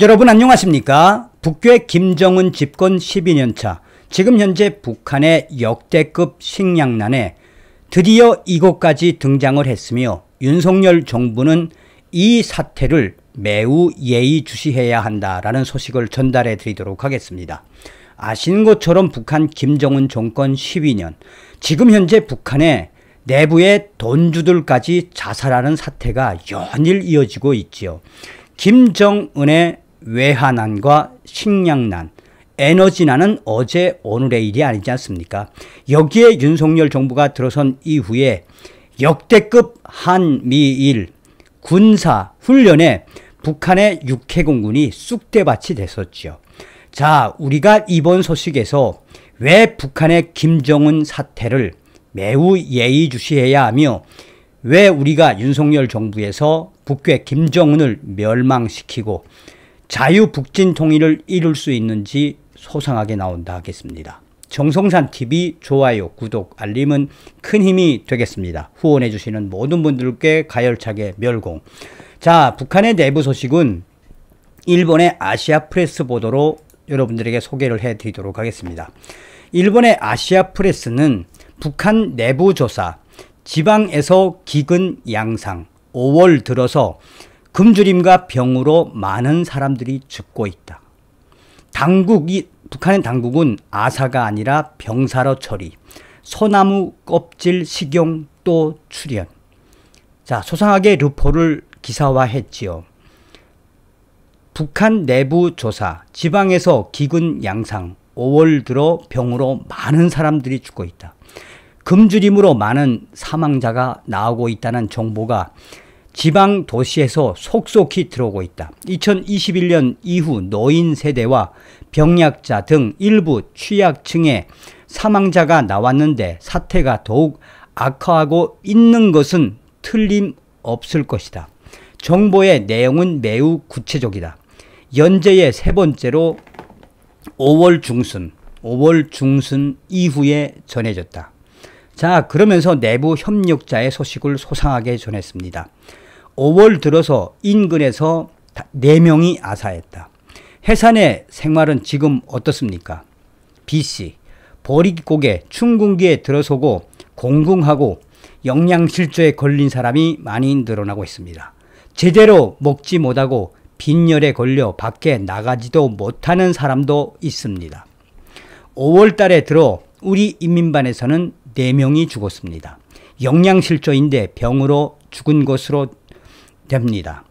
여러분 안녕하십니까? 북괴 김정은 집권 12년차, 지금 현재 북한의 역대급 식량난에 드디어 이곳까지 등장을 했으며 윤석열 정부는 이 사태를 매우 예의주시해야 한다라는 소식을 전달해 드리도록 하겠습니다. 아시는 것처럼 북한 김정은 정권 12년, 지금 현재 북한의 내부의 돈주들까지 자살하는 사태가 연일 이어지고 있지요. 김정은의 외환난과 식량난, 에너지난은 어제 오늘의 일이 아니지 않습니까? 여기에 윤석열 정부가 들어선 이후에 역대급 한미일 군사 훈련에 북한의 육해공군이 쑥대밭이 됐었죠. 자, 우리가 이번 소식에서 왜 북한의 김정은 사태를 매우 예의주시해야 하며 왜 우리가 윤석열 정부에서 북괴 김정은을 멸망시키고 자유북진 통일을 이룰 수 있는지 소상하게 나온다 하겠습니다. 정성산TV 좋아요, 구독, 알림은 큰 힘이 되겠습니다. 후원해 주시는 모든 분들께 가열차게 멸공. 자, 북한의 내부 소식은 일본의 아시아프레스 보도로 여러분들에게 소개를 해드리도록 하겠습니다. 일본의 아시아프레스는 북한 내부조사, 지방에서 기근 양상, 5월 들어서 굶주림과 병으로 많은 사람들이 죽고 있다. 북한의 당국은 아사가 아니라 병사로 처리, 소나무 껍질 식용 또 출연. 자, 소상하게 르포를 기사화했지요. 북한 내부 조사, 지방에서 기근 양상, 5월 들어 병으로 많은 사람들이 죽고 있다. 굶주림으로 많은 사망자가 나오고 있다는 정보가 지방 도시에서 속속히 들어오고 있다. 2021년 이후 노인 세대와 병약자 등 일부 취약층의 사망자가 나왔는데 사태가 더욱 악화하고 있는 것은 틀림없을 것이다. 정보의 내용은 매우 구체적이다. 연재의 세 번째로 5월 중순 이후에 전해졌다. 자, 그러면서 내부 협력자의 소식을 소상하게 전했습니다. 5월 들어서 인근에서 4명이 아사했다. 해산의 생활은 지금 어떻습니까? B씨, 보릿고개, 춘궁기에 들어서고 공궁하고 영양실조에 걸린 사람이 많이 늘어나고 있습니다. 제대로 먹지 못하고 빈혈에 걸려 밖에 나가지도 못하는 사람도 있습니다. 5월 달에 들어 우리 인민반에서는 4명이 죽었습니다. 영양실조인데 병으로 죽은 것으로 됩니다.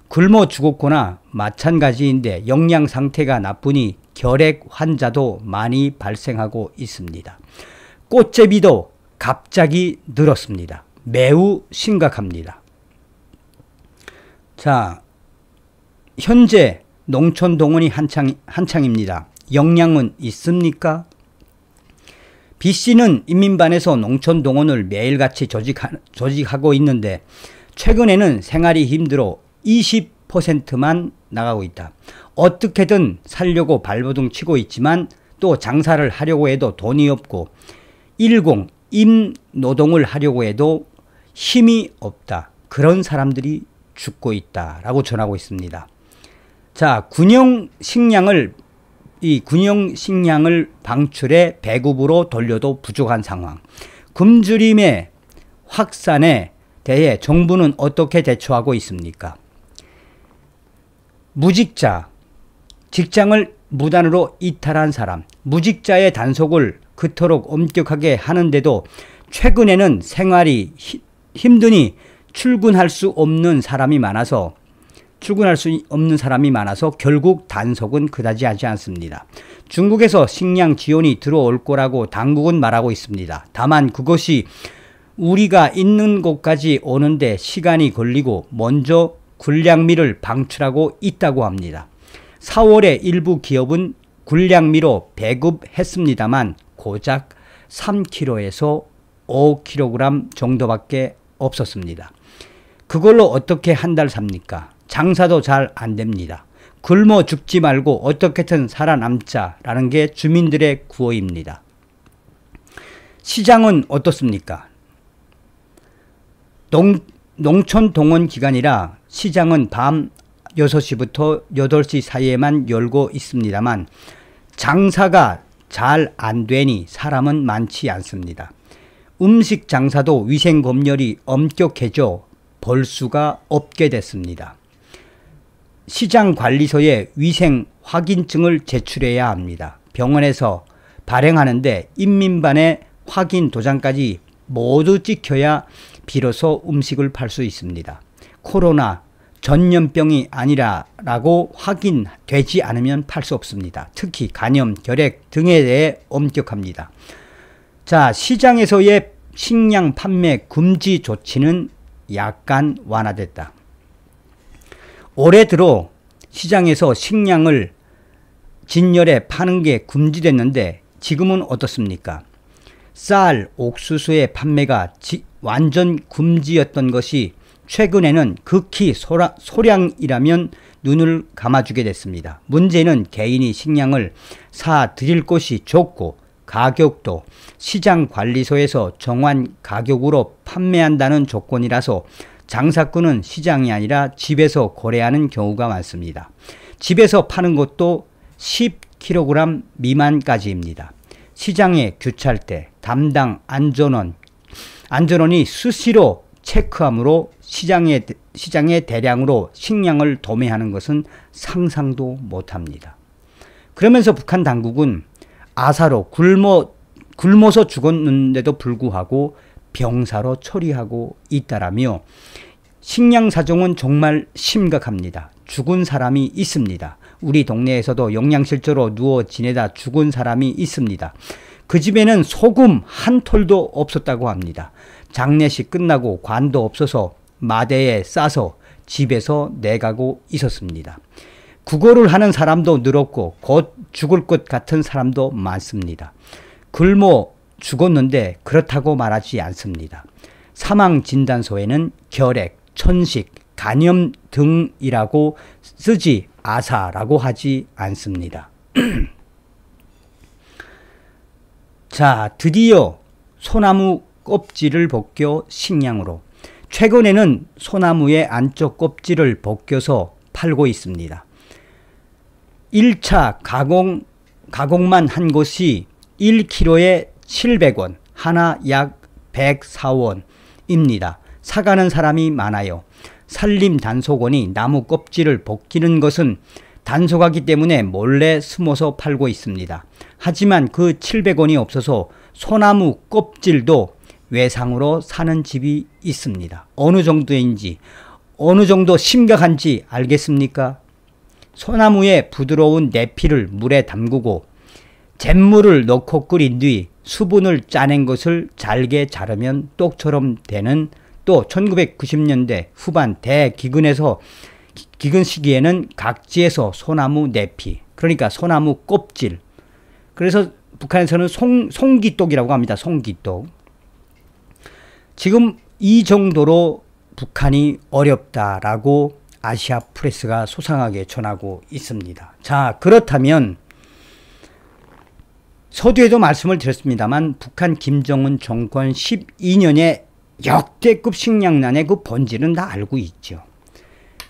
굶어 죽었거나 마찬가지인데 영양 상태가 나쁘니 결핵 환자도 많이 발생하고 있습니다. 꽃제비도 갑자기 늘었습니다. 매우 심각합니다. 자, 현재 농촌 동원이 한창입니다. 영양은 있습니까? B씨는 인민반에서 농촌 동원을 매일같이 조직하고 있는데 최근에는 생활이 힘들어 20%만 나가고 있다. 어떻게든 살려고 발버둥 치고 있지만 또 장사를 하려고 해도 돈이 없고 임노동을 하려고 해도 힘이 없다. 그런 사람들이 죽고 있다라고 전하고 있습니다. 자, 군용 식량을 방출해 배급으로 돌려도 부족한 상황. 굶주림의 확산에 대해 정부는 어떻게 대처하고 있습니까? 무직자, 직장을 무단으로 이탈한 사람, 무직자의 단속을 그토록 엄격하게 하는데도 최근에는 생활이 힘드니 출근할 수 없는 사람이 많아서 결국 단속은 그다지 하지 않습니다. 중국에서 식량 지원이 들어올 거라고 당국은 말하고 있습니다. 다만 그것이 우리가 있는 곳까지 오는데 시간이 걸리고 먼저 군량미를 방출하고 있다고 합니다. 4월에 일부 기업은 군량미로 배급했습니다만 고작 3kg에서 5kg 정도밖에 없었습니다. 그걸로 어떻게 한 달 삽니까? 장사도 잘 안 됩니다. 굶어 죽지 말고 어떻게든 살아남자라는 게 주민들의 구호입니다. 시장은 어떻습니까? 농촌 동원 기간이라 시장은 밤 6시부터 8시 사이에만 열고 있습니다만 장사가 잘 안 되니 사람은 많지 않습니다. 음식 장사도 위생 검열이 엄격해져 볼 수가 없게 됐습니다. 시장 관리소에 위생 확인증을 제출해야 합니다. 병원에서 발행하는데 인민반의 확인 도장까지 모두 찍혀야 비로소 음식을 팔 수 있습니다. 코로나 전염병이 아니라고 확인되지 않으면 팔 수 없습니다. 특히 간염, 결핵 등에 대해 엄격합니다. 자, 시장에서의 식량 판매 금지 조치는 약간 완화됐다. 올해 들어 시장에서 식량을 진열해 파는 게 금지됐는데 지금은 어떻습니까? 쌀, 옥수수의 판매가 완전 금지였던 것이 최근에는 극히 소량이라면 눈을 감아주게 됐습니다. 문제는 개인이 식량을 사 드릴 곳이 좁고 가격도 시장관리소에서 정한 가격으로 판매한다는 조건이라서 장사꾼은 시장이 아니라 집에서 거래하는 경우가 많습니다. 집에서 파는 것도 10kg 미만까지입니다. 시장에 규찰 때 담당 안전원이 수시로 체크하므로 시장에 대량으로 식량을 도매하는 것은 상상도 못합니다. 그러면서 북한 당국은 아사로 굶어서 죽었는데도 불구하고 병사로 처리하고 있다라며 식량 사정은 정말 심각합니다. 죽은 사람이 있습니다. 우리 동네에서도 영양실조로 누워 지내다 죽은 사람이 있습니다. 그 집에는 소금 한 톨도 없었다고 합니다. 장례식 끝나고 관도 없어서 마대에 싸서 집에서 내가고 있었습니다. 구걸을 하는 사람도 늘었고 곧 죽을 것 같은 사람도 많습니다. 굶어 죽었는데 그렇다고 말하지 않습니다. 사망진단서에는 결핵, 천식, 간염 등이라고 쓰지 아사라고 하지 않습니다. 자, 드디어 소나무 껍질을 벗겨 식량으로. 최근에는 소나무의 안쪽 껍질을 벗겨서 팔고 있습니다. 1차 가공만 한 것이 1kg에 700원, 하나 약 104원입니다. 사가는 사람이 많아요. 산림단속원이 나무 껍질을 벗기는 것은 단속하기 때문에 몰래 숨어서 팔고 있습니다. 하지만 그 700원이 없어서 소나무 껍질도 외상으로 사는 집이 있습니다. 어느 정도인지, 어느 정도 심각한지 알겠습니까? 소나무의 부드러운 내피를 물에 담그고 잿물을 넣고 끓인 뒤 수분을 짜낸 것을 잘게 자르면 똑처럼 되는, 또 1990년대 후반 대기근 시기에는 각지에서 소나무 내피, 그러니까 소나무 껍질, 그래서 북한에서는 송기똑이라고 합니다. 송기똑. 지금 이 정도로 북한이 어렵다라고 아시아 프레스가 소상하게 전하고 있습니다. 자, 그렇다면 서두에도 말씀을 드렸습니다만 북한 김정은 정권 12년의 역대급 식량난의 그 본질은 다 알고 있죠.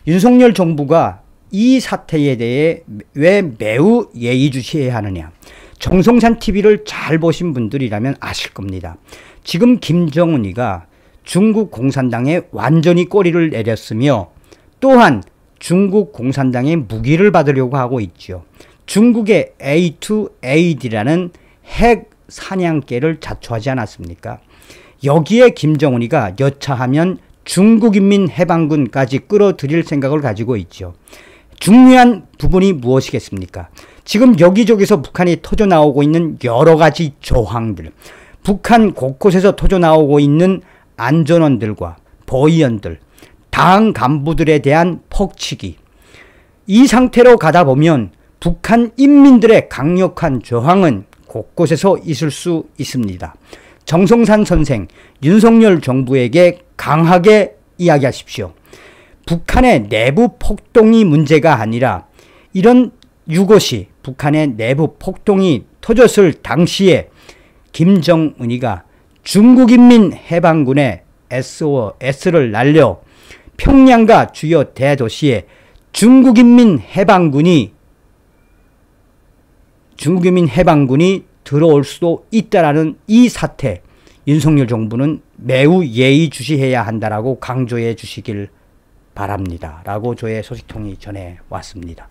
윤석열 정부가 이 사태에 대해 왜 매우 예의주시해야 하느냐. 정성산 TV를 잘 보신 분들이라면 아실 겁니다. 지금 김정은이가 중국 공산당에 완전히 꼬리를 내렸으며 또한 중국 공산당의 무기를 받으려고 하고 있죠. 중국의 A2AD라는 핵 사냥개를 자초하지 않았습니까? 여기에 김정은이가 여차하면 중국인민해방군까지 끌어들일 생각을 가지고 있죠. 중요한 부분이 무엇이겠습니까? 지금 여기저기서 북한이 터져나오고 있는 여러 가지 조항들, 북한 곳곳에서 터져나오고 있는 안전원들과 보위원들, 당 간부들에 대한 퍽치기, 이 상태로 가다 보면 북한 인민들의 강력한 저항은 곳곳에서 있을 수 있습니다. 정성산 선생, 윤석열 정부에게 강하게 이야기하십시오. 북한의 내부 폭동이 문제가 아니라 이런 유것이 북한의 내부 폭동이 터졌을 당시에 김정은이가 중국인민해방군의 S를 날려 평양과 주요 대도시에 중국인민 해방군이 들어올 수도 있다라는 이 사태, 윤석열 정부는 매우 예의주시해야 한다라고 강조해 주시길 바랍니다. 라고 저의 소식통이 전해왔습니다.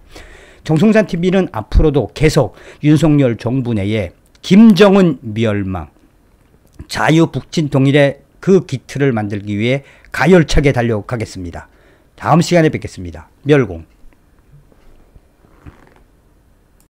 정성산TV는 앞으로도 계속 윤석열 정부 내에 김정은 멸망, 자유북진 통일의 그 기틀을 만들기 위해 가열차게 달려가겠습니다. 다음 시간에 뵙겠습니다. 멸공.